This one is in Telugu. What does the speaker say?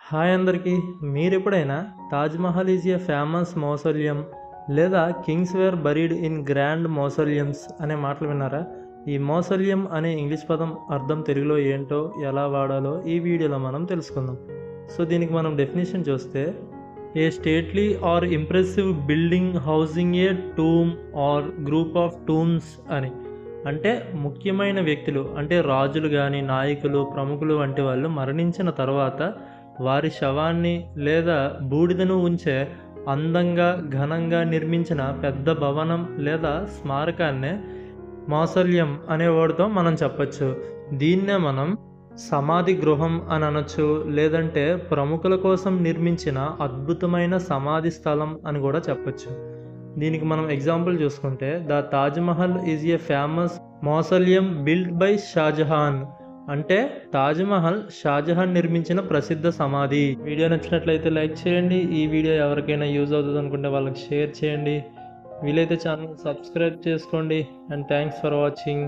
హాయ్ అందరికీ. మీరెప్పుడైనా Taj Mahal is a famous mausoleum లేదా kings where buried in grand mausoleums అనే మాటలు విన్నారా? ఈ మౌసోలియం అనే ఇంగ్లీష్ పదం అర్థం తెలుగులో ఏంటో, ఎలా వాడాలో ఈ వీడియోలో మనం తెలుసుకుందాం. సో దీనికి మనం డెఫినేషన్ చూస్తే, a stately or impressive building housing a tomb or group of tombs అని. అంటే ముఖ్యమైన వ్యక్తులు, అంటే రాజులు కానీ, నాయకులు, ప్రముఖులు వంటి వాళ్ళు మరణించిన తర్వాత వారి శవాన్ని లేదా బూడిదను ఉంచే అందంగా, ఘనంగా నిర్మించిన పెద్ద భవనం లేదా స్మారకాన్నే మౌసోలియం అనే వర్డ్తో మనం చెప్పచ్చు. దీన్నే మనం సమాధి గృహం అని అనొచ్చు, లేదంటే ప్రముఖుల కోసం నిర్మించిన అద్భుతమైన సమాధి స్థలం అని కూడా చెప్పచ్చు. దీనికి మనం ఎగ్జాంపుల్ చూసుకుంటే, the Taj Mahal is a famous mausoleum built by Shah Jahan. అంటే తాజ్‌మహల్ షాజహాన్ నిర్మించిన ప్రసిద్ధ సమాధి. వీడియో నచ్చినట్లయితే లైక్ చేయండి. ఈ వీడియో ఎవరికైనా యూజ్ అవుతుంది అనుకుంటే వాళ్ళకి షేర్ చేయండి. వీలైతే ఛానల్ సబ్స్క్రైబ్ చేసుకోండి. And thanks for watching.